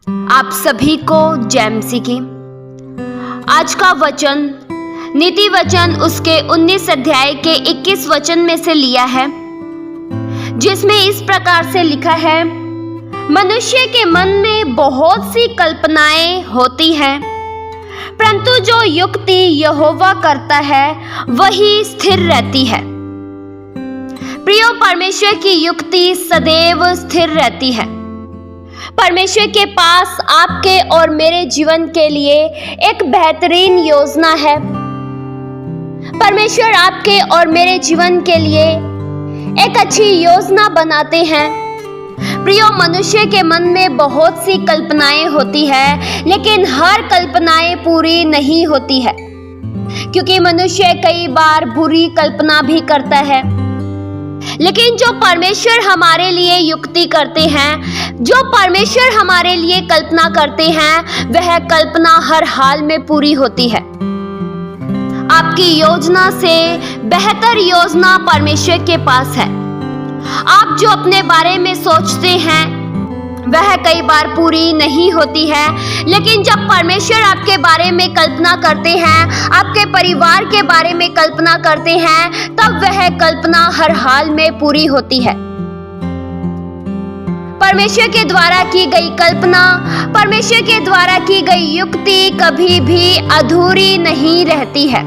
आप सभी को जय मसीह की। आज का वचन नीति वचन उसके 19 अध्याय के 21 वचन में से लिया है, जिसमें इस प्रकार से लिखा है, मनुष्य के मन में बहुत सी कल्पनाएं होती हैं, परंतु जो युक्ति यहोवा करता है वही स्थिर रहती है। प्रियो, परमेश्वर की युक्ति सदैव स्थिर रहती है। परमेश्वर के पास आपके और मेरे जीवन के लिए एक बेहतरीन योजना है। परमेश्वर आपके और मेरे जीवन के लिए एक अच्छी योजना बनाते हैं। प्रियो, मनुष्य के मन में बहुत सी कल्पनाएं होती है, लेकिन हर कल्पनाएं पूरी नहीं होती है, क्योंकि मनुष्य कई बार बुरी कल्पना भी करता है। लेकिन जो परमेश्वर हमारे लिए युक्ति करते हैं, जो परमेश्वर हमारे लिए कल्पना करते हैं, वह कल्पना हर हाल में पूरी होती है। आपकी योजना से बेहतर योजना परमेश्वर के पास है। आप जो अपने बारे में सोचते हैं वह कई बार पूरी नहीं होती है, लेकिन जब परमेश्वर आपके बारे में कल्पना करते हैं, आपके परिवार के बारे में कल्पना करते हैं, तब वह कल्पना हर हाल में पूरी होती है। परमेश्वर के द्वारा की गई कल्पना, परमेश्वर के द्वारा की गई युक्ति कभी भी अधूरी नहीं रहती है।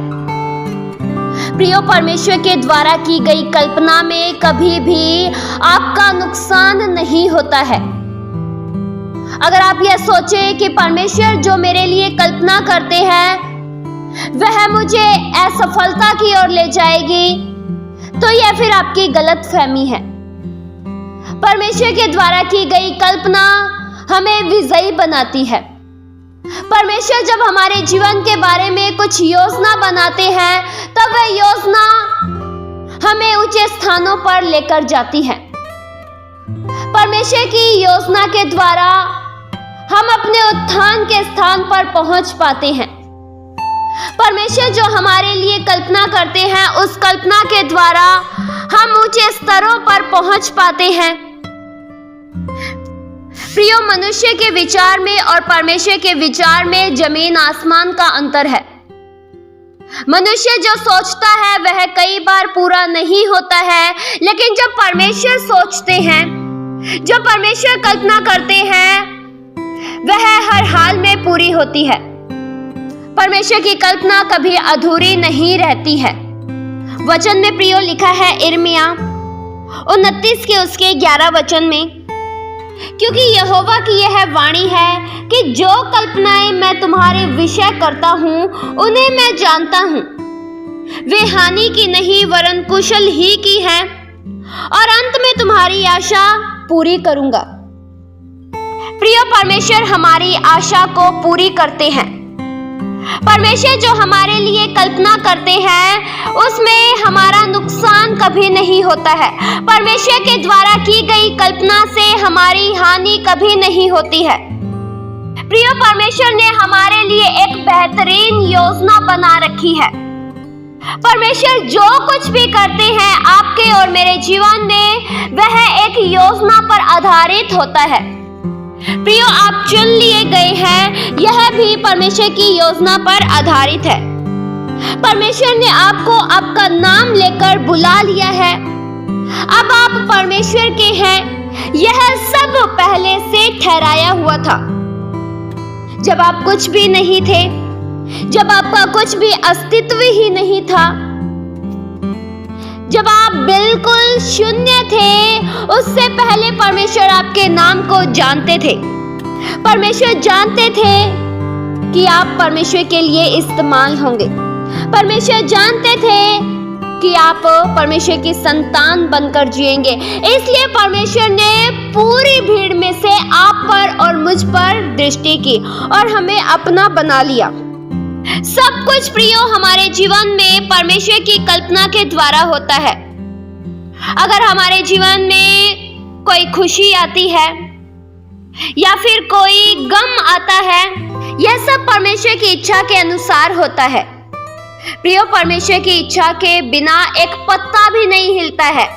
प्रियो, परमेश्वर के द्वारा की गई कल्पना में कभी भी आपका नुकसान नहीं होता है। अगर आप यह सोचें कि परमेश्वर जो मेरे लिए कल्पना करते हैं वह मुझे असफलता की ओर ले जाएगी, तो यह फिर आपकी गलतफहमी है। परमेश्वर के द्वारा की गई कल्पना हमें विजयी बनाती है। परमेश्वर जब हमारे जीवन के बारे में कुछ योजना बनाते हैं, तब वह योजना हमें ऊंचे स्थानों पर लेकर जाती है। परमेश्वर की योजना के द्वारा हम अपने उत्थान के स्थान पर पहुंच पाते हैं। परमेश्वर जो हमारे लिए कल्पना करते हैं, उस कल्पना के द्वारा हम ऊंचे स्तरों पर पहुंच पाते हैं। प्रियो, मनुष्य के विचार में और परमेश्वर के विचार में जमीन आसमान का अंतर है। मनुष्य जो सोचता है वह कई बार पूरा नहीं होता है, लेकिन जब परमेश्वर सोचते हैं, जो परमेश्वर कल्पना करते हैं, वह हर हाल में पूरी होती है। परमेश्वर की कल्पना कभी अधूरी नहीं रहती है। वचन में प्रियो लिखा है यिर्मयाह 29 के उसके 11 वचन में, क्योंकि यहोवा की यह वाणी है कि जो कल्पनाएं मैं तुम्हारे विषय करता हूं उन्हें मैं जानता हूं। वे हानि की नहीं वरन कुशल ही की हैं, और अंत में तुम्हारी आशा पूरी करूंगा। प्रिय, परमेश्वर हमारी आशा को पूरी करते हैं। परमेश्वर जो हमारे लिए कल्पना करते हैं उसमें हमारा नुकसान कभी नहीं होता है। परमेश्वर के द्वारा की गई कल्पना से हमारी हानि कभी नहीं होती है। प्रिय, परमेश्वर ने हमारे लिए एक बेहतरीन योजना बना रखी है। परमेश्वर जो कुछ भी करते हैं आपके और मेरे जीवन में, वह एक योजना पर आधारित होता है। प्रियो, आप चुन लिए गए हैं, यह भी परमेश्वर की योजना पर आधारित है। परमेश्वर ने आपको आपका नाम लेकर बुला लिया है। अब आप परमेश्वर के हैं, यह सब पहले से ठहराया हुआ था। जब आप कुछ भी नहीं थे, जब आपका कुछ भी अस्तित्व ही नहीं था, जब आप बिल्कुल शून्य थे, उससे पहले परमेश्वर आपके नाम को जानते थे। परमेश्वर जानते थे कि आप परमेश्वर के लिए इस्तेमाल होंगे। परमेश्वर जानते थे कि आप परमेश्वर की संतान बनकर जिएंगे। इसलिए परमेश्वर ने पूरी भीड़ में से आप पर और मुझ पर दृष्टि की और हमें अपना बना लिया। सब कुछ प्रियो हमारे जीवन में परमेश्वर की कल्पना के द्वारा होता है। अगर हमारे जीवन में कोई खुशी आती है या फिर कोई गम आता है, यह सब परमेश्वर की इच्छा के अनुसार होता है। प्रियो, परमेश्वर की इच्छा के बिना एक पत्ता भी नहीं हिलता है।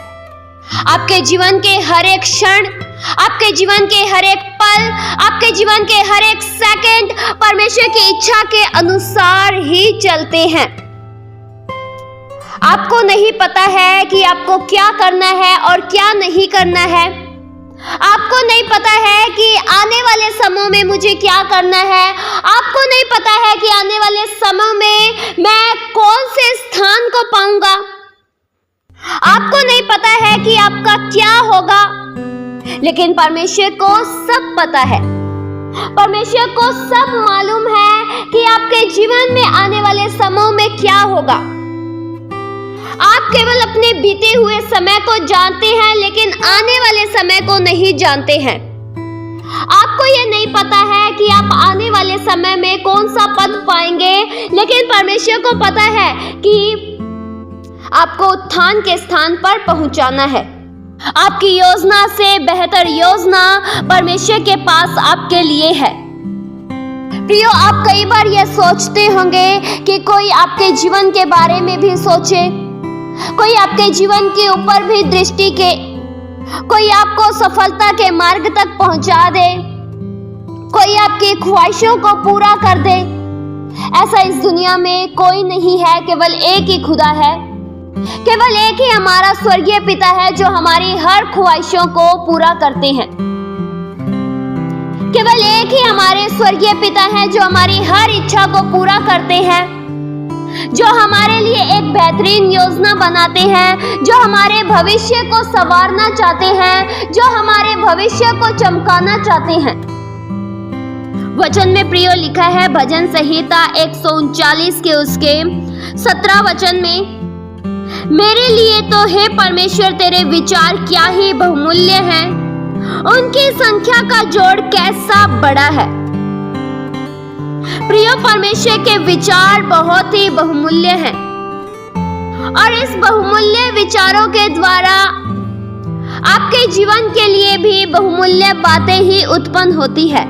आपके जीवन के हर एक क्षण, आपके जीवन के हर एक पल, आपके जीवन के हर एक सेकंड परमेश्वर की इच्छा के अनुसार ही चलते हैं। आपको नहीं पता है कि आपको क्या करना है और क्या नहीं करना है। आपको नहीं पता है कि आने वाले समय में मुझे क्या करना है। आपको नहीं पता है कि आने वाले समय में मैं कौन से स्थान को पाऊंगा। आपको नहीं पता है कि आपका क्या होगा, लेकिन परमेश्वर को सब पता है। परमेश्वर को सब मालूम है कि आपके जीवन में आने वाले समय में क्या होगा। आप केवल अपने बीते हुए समय को जानते हैं, लेकिन आने वाले समय को नहीं जानते हैं। आपको ये नहीं पता है कि आप आने वाले समय में कौन सा पद पाएंगे, लेकिन परमेश्वर को पता है कि आपको उत्थान के स्थान पर पहुंचाना है। आपकी योजना से बेहतर योजना परमेश्वर के पास आपके लिए है। प्रियो, आप कई बार यह सोचते होंगे कि कोई आपके जीवन के बारे में भी सोचे, कोई आपके जीवन के ऊपर भी दृष्टि के, कोई आपको सफलता के मार्ग तक पहुंचा दे, कोई आपकी ख्वाहिशों को पूरा कर दे। ऐसा इस दुनिया में कोई नहीं है, केवल एक ही खुदा है। केवल एक ही हमारा स्वर्गीय पिता है जो हमारी हर ख्वाहिशों को पूरा करते हैं। केवल एक ही हमारे स्वर्गीय पिता है जो हमारी हर इच्छा को पूरा करते हैं, जो हमारे लिए एक बेहतरीन योजना बनाते हैं, जो हमारे भविष्य को संवारना चाहते हैं, जो हमारे भविष्य को चमकाना चाहते हैं। वचन में प्रियो लिखा है भजन संहिता 139 के उसके 17 वचन में, मेरे लिए तो हे परमेश्वर तेरे विचार क्या ही बहुमूल्य हैं, उनकी संख्या का जोड़ कैसा बड़ा है। प्रियो, परमेश्वर के विचार बहुत ही बहुमूल्य हैं और इस बहुमूल्य विचारों के द्वारा आपके जीवन के लिए भी बहुमूल्य बातें ही उत्पन्न होती है।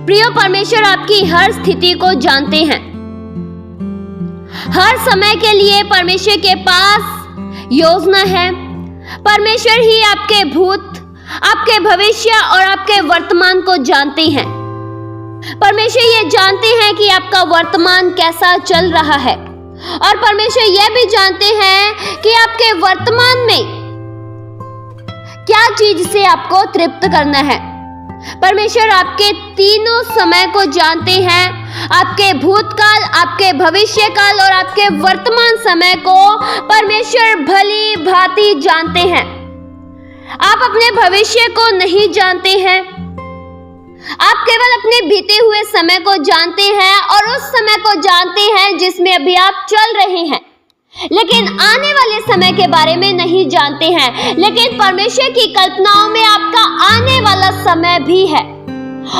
प्रियो, परमेश्वर आपकी हर स्थिति को जानते हैं। हर समय के लिए परमेश्वर के पास योजना है। परमेश्वर ही आपके भूत, आपके भविष्य और आपके वर्तमान को जानते हैं। परमेश्वर ये जानते हैं कि आपका वर्तमान कैसा चल रहा है, और परमेश्वर यह भी जानते हैं कि आपके वर्तमान में क्या चीज से आपको तृप्त करना है। परमेश्वर आपके तीनों समय को जानते हैं, आपके भूतकाल, आपके भविष्य काल और आपके वर्तमान समय को परमेश्वर भली भांति जानते हैं। आप अपने भविष्य को नहीं जानते हैं, आप केवल अपने बीते हुए समय को जानते हैं और उस समय को जानते हैं जिसमें अभी आप चल रहे हैं, लेकिन आने वाले समय के बारे में नहीं जानते हैं। लेकिन परमेश्वर की कल्पनाओं में आपका आने वाला समय भी है,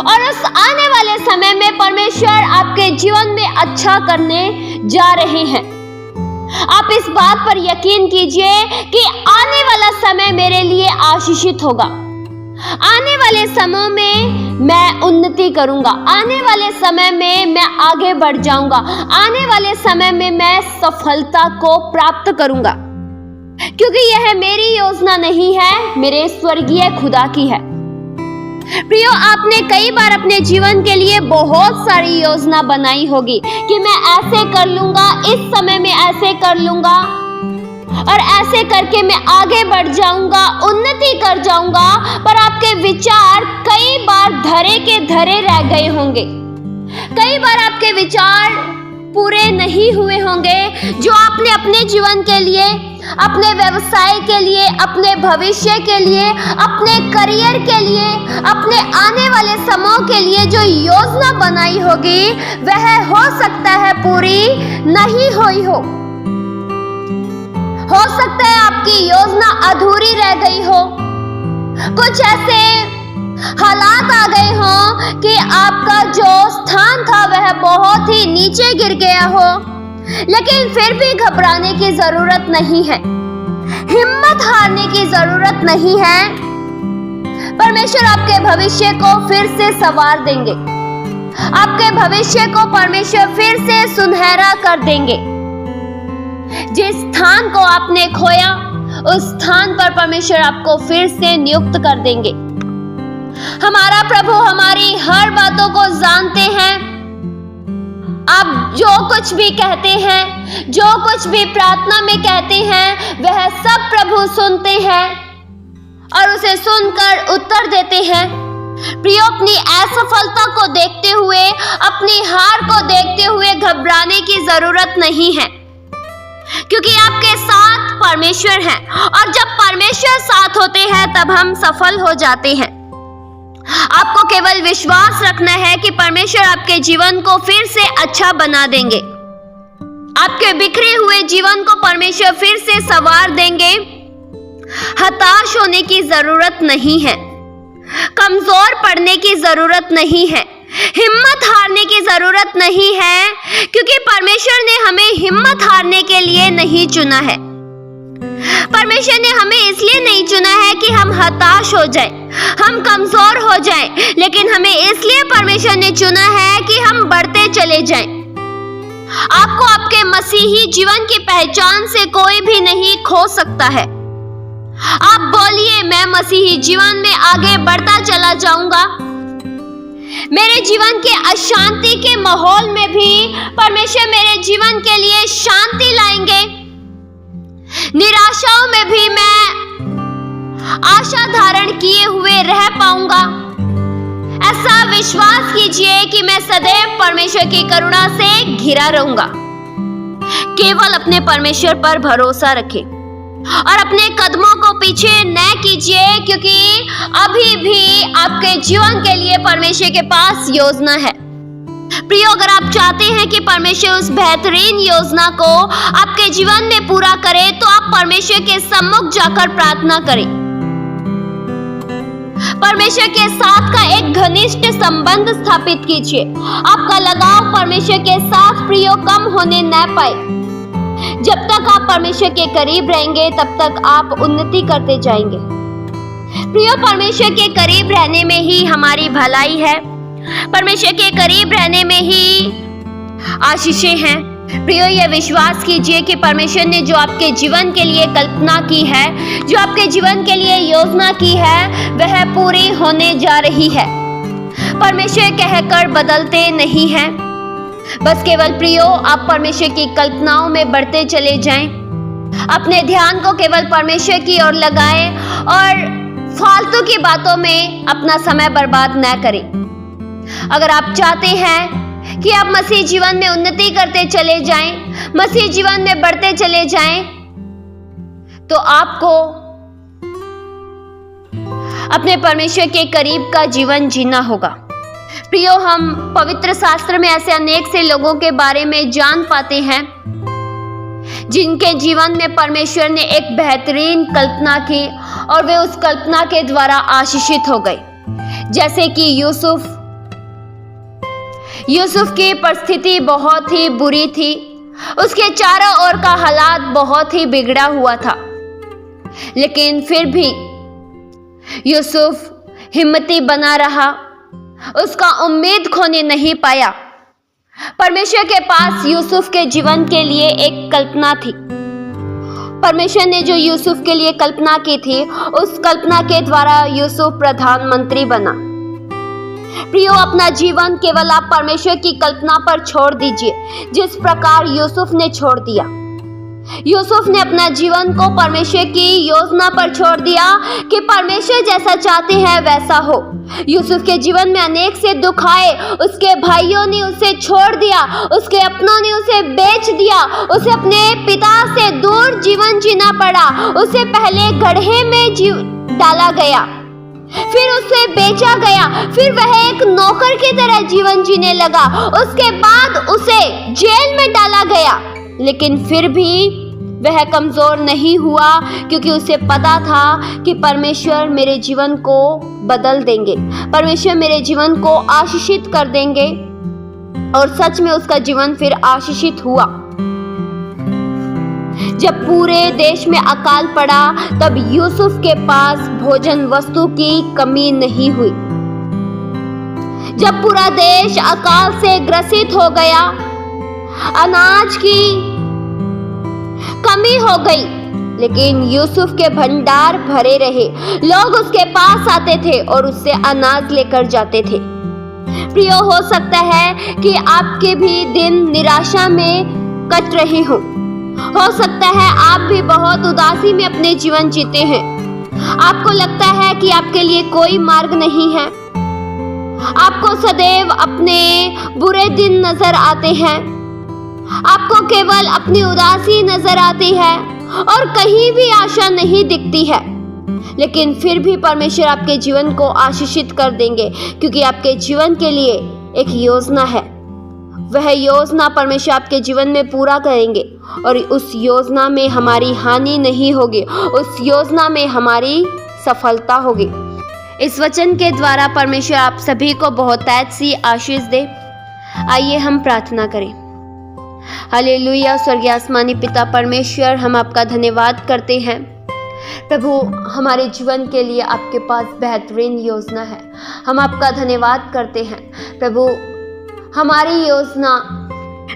और उस आने वाले समय में परमेश्वर आपके जीवन में अच्छा करने जा रहे हैं। आप इस बात पर यकीन कीजिए कि आने वाला समय मेरे लिए आशीषित होगा। आने वाले समय में मैं उन्नति करूंगा, आने वाले समय में मैं आगे बढ़ जाऊंगा, आने वाले समय में मैं सफलता को प्राप्त करूंगा, क्योंकि यह मेरी योजना नहीं है, मेरे स्वर्गीय खुदा की है। प्रियो, आपने कई बार अपने जीवन के लिए बहुत सारी योजना बनाई होगी कि मैं ऐसे कर लूंगा, इस समय में ऐसे कर लूंगा और ऐसे करके मैं आगे बढ़ जाऊंगा, उन्नति कर जाऊंगा, पर आपके विचार कई बार धरे के धरे रह गए होंगे। कई बार आपके विचार पूरे नहीं हुए होंगे जो आपने अपने जीवन के लिए, अपने व्यवसाय के लिए, अपने भविष्य के लिए, अपने करियर के लिए, अपने आने वाले समयों के लिए जो योजना बनाई होगी, वह हो सकता है पूरी नहीं हुई हो सकता है आपकी योजना अधूरी रह गई हो, कुछ ऐसे हालात आ गए हो कि आपका जो स्थान था वह बहुत ही नीचे गिर गया हो, लेकिन फिर भी घबराने की जरूरत नहीं है, हिम्मत हारने की जरूरत नहीं है। परमेश्वर आपके भविष्य को फिर से संवार देंगे, आपके भविष्य को परमेश्वर फिर से सुनहरा कर देंगे। जिस स्थान को आपने खोया उस स्थान पर परमेश्वर आपको फिर से नियुक्त कर देंगे। हमारा प्रभु हमारी हर बातों को जानते हैं। आप जो कुछ भी कहते हैं, जो कुछ भी प्रार्थना में कहते हैं, वह सब प्रभु सुनते हैं और उसे सुनकर उत्तर देते हैं। प्रियो, अपनी असफलता को देखते हुए, अपनी हार को देखते हुए घबराने की जरूरत नहीं है, क्योंकि आपके साथ परमेश्वर हैं और जब परमेश्वर साथ होते हैं तब हम सफल हो जाते हैं। आपको केवल विश्वास रखना है कि परमेश्वर आपके जीवन को फिर से अच्छा बना देंगे। आपके बिखरे हुए जीवन को परमेश्वर फिर से संवार देंगे। हताश होने की जरूरत नहीं है, कमजोर पड़ने की जरूरत नहीं है, हिम्मत हारने की जरूरत नहीं है, क्योंकि परमेश्वर ने हमें हिम्मत हारने के लिए नहीं चुना है। परमेश्वर ने हमें इसलिए नहीं चुना है कि हम हताश हो जाएं, हम कमजोर हो जाएं, लेकिन हमें इसलिए परमेश्वर ने चुना है कि हम बढ़ते चले जाएं। आपको आपके मसीही जीवन की पहचान से कोई भी नहीं खो सकता है। आप बोलिए, मैं मसीही जीवन में आगे बढ़ता चला जाऊंगा। मेरे जीवन के अशांति के माहौल में भी परमेश्वर मेरे जीवन के लिए शांति लाएंगे। निराशाओं में भी मैं आशा धारण किए हुए रह पाऊंगा। ऐसा विश्वास कीजिए कि मैं सदैव परमेश्वर की करुणा से घिरा रहूंगा। केवल अपने परमेश्वर पर भरोसा रखें और अपने कदमों को पीछे न कीजिए, क्योंकि अभी भी आपके जीवन के लिए परमेश्वर के पास योजना है। प्रियो, अगर आप चाहते हैं कि परमेश्वर उस बेहतरीन योजना को आपके जीवन में पूरा करे, तो आप परमेश्वर के सम्मुख जाकर प्रार्थना करें। परमेश्वर के साथ का एक घनिष्ठ संबंध स्थापित कीजिए। आपका लगाव परमेश्वर के साथ प्रियो कम होने न पाए। जब तक आप परमेश्वर के करीब रहेंगे, तब तक आप उन्नति करते जाएंगे। प्रियो, परमेश्वर के करीब रहने में ही हमारी भलाई है। परमेश्वर के करीब रहने में ही आशीषें हैं। प्रियो, यह विश्वास कीजिए कि परमेश्वर ने जो आपके जीवन के लिए कल्पना की है, जो आपके जीवन के लिए योजना की है, वह पूरी होने जा रही है। परमेश्वर कहकर बदलते नहीं हैं। बस केवल प्रियो, आप परमेश्वर की कल्पनाओं में बढ़ते चले जाएं। अपने ध्यान को केवल परमेश्वर की ओर लगाएं और फालतू की बातों में अपना समय बर्बाद न करें। अगर आप चाहते हैं कि आप मसीह जीवन में उन्नति करते चले जाएं, मसीह जीवन में बढ़ते चले जाएं, तो आपको अपने परमेश्वर के करीब का जीवन जीना होगा। प्रियो, हम पवित्र शास्त्र में ऐसे अनेक से लोगों के बारे में जान पाते हैं जिनके जीवन में परमेश्वर ने एक बेहतरीन कल्पना की और वे उस कल्पना के द्वारा आशीषित हो गए। जैसे कि यूसुफ की परिस्थिति बहुत ही बुरी थी। उसके चारों ओर का हालात बहुत ही बिगड़ा हुआ था, लेकिन फिर भी यूसुफ हिम्मती बना रहा। उसका उम्मीद खोने नहीं पाया। परमेश्वर के पास यूसुफ के जीवन के लिए एक कल्पना थी। परमेश्वर ने जो यूसुफ के लिए कल्पना की थी, उस कल्पना के द्वारा यूसुफ प्रधानमंत्री बना। प्रियो, अपना जीवन केवल आप परमेश्वर की कल्पना पर छोड़ दीजिए, जिस प्रकार यूसुफ ने छोड़ दिया। यूसुफ ने अपना जीवन को परमेश्वर की योजना पर छोड़ दिया कि परमेश्वर जैसा चाहते हैं वैसा हो। यूसुफ के जीवन में अनेक से दुख आए। उसके भाइयों ने उसे छोड़ दिया, उसके अपनों ने उसे बेच दिया, उसे अपने पिता से दूर जीवन जीना पड़ा। उसे पहले गड्ढे में डाला गया, फिर उसे बेचा गया, फिर वह एक नौकर की तरह जीवन जीने लगा। उसके बाद उसे जेल में डाला गया, लेकिन फिर भी वह कमजोर नहीं हुआ, क्योंकि उसे पता था कि परमेश्वर मेरे जीवन को बदल देंगे, परमेश्वर मेरे जीवन को आशीषित कर देंगे। और सच में उसका जीवन फिर आशीषित हुआ। जब पूरे देश में अकाल पड़ा, तब यूसुफ के पास भोजन वस्तु की कमी नहीं हुई। जब पूरा देश अकाल से ग्रसित हो गया, अनाज की कमी हो गई, लेकिन यूसुफ के भंडार भरे रहे। लोग उसके पास आते थे और उससे अनाज लेकर जाते थे। प्रियो, हो सकता है कि आपके भी दिन निराशा में कट रहे हो सकता है आप भी बहुत उदासी में अपने जीवन जीते हैं। आपको लगता है कि आपके लिए कोई मार्ग नहीं है। आपको सदैव अपने बुरे दिन नजर आते हैं। आपको केवल अपनी उदासी नजर आती है और कहीं भी आशा नहीं दिखती है। लेकिन फिर भी परमेश्वर आपके जीवन को आशीषित कर देंगे, क्योंकि आपके जीवन के लिए एक योजना है। वह योजना परमेश्वर आपके जीवन में पूरा करेंगे और उस योजना में हमारी हानि नहीं होगी, उस योजना में हमारी सफलता होगी। इस वचन के द्वारा परमेश्वर आप सभी को बहुतायत सी आशीष दे। आइए हम प्रार्थना करें। हालेलुया। स्वर्गीय आसमानी पिता परमेश्वर, हम आपका धन्यवाद करते हैं प्रभु। हमारे जीवन के लिए आपके पास बेहतरीन योजना है। हम आपका धन्यवाद करते हैं प्रभु। हमारी योजना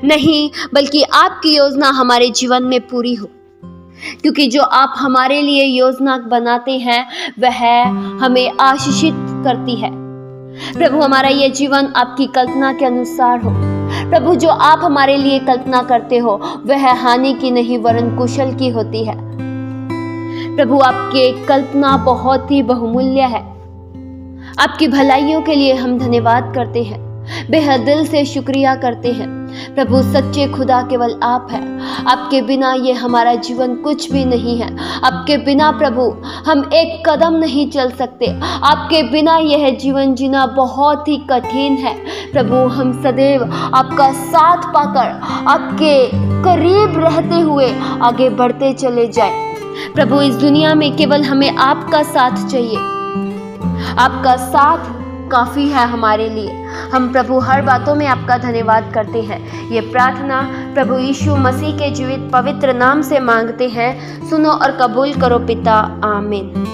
नहीं बल्कि आपकी योजना हमारे जीवन में पूरी हो, क्योंकि जो आप हमारे लिए योजना बनाते हैं वह हमें आशीषित करती है प्रभु। हमारा ये जीवन आपकी कल्पना के अनुसार हो प्रभु। जो आप हमारे लिए कल्पना करते हो वह हानि की नहीं वरन कुशल की होती है प्रभु। आपकी कल्पना बहुत ही बहुमूल्य है। आपकी भलाइयों के लिए हम धन्यवाद करते हैं, बेहद दिल से शुक्रिया करते हैं प्रभु। सच्चे खुदा केवल आप हैं। आपके बिना ये हमारा जीवन कुछ भी नहीं है। आपके बिना प्रभु हम एक कदम नहीं चल सकते। आपके बिना यह जीवन जीना बहुत ही कठिन है प्रभु। हम सदैव आपका साथ पाकर आपके करीब रहते हुए आगे बढ़ते चले जाएं प्रभु। इस दुनिया में केवल हमें आपका साथ चाहिए। आपका साथ काफी है हमारे लिए। हम प्रभु हर बातों में आपका धन्यवाद करते हैं। ये प्रार्थना प्रभु यीशु मसीह के जीवित पवित्र नाम से मांगते हैं। सुनो और कबूल करो पिता। आमीन।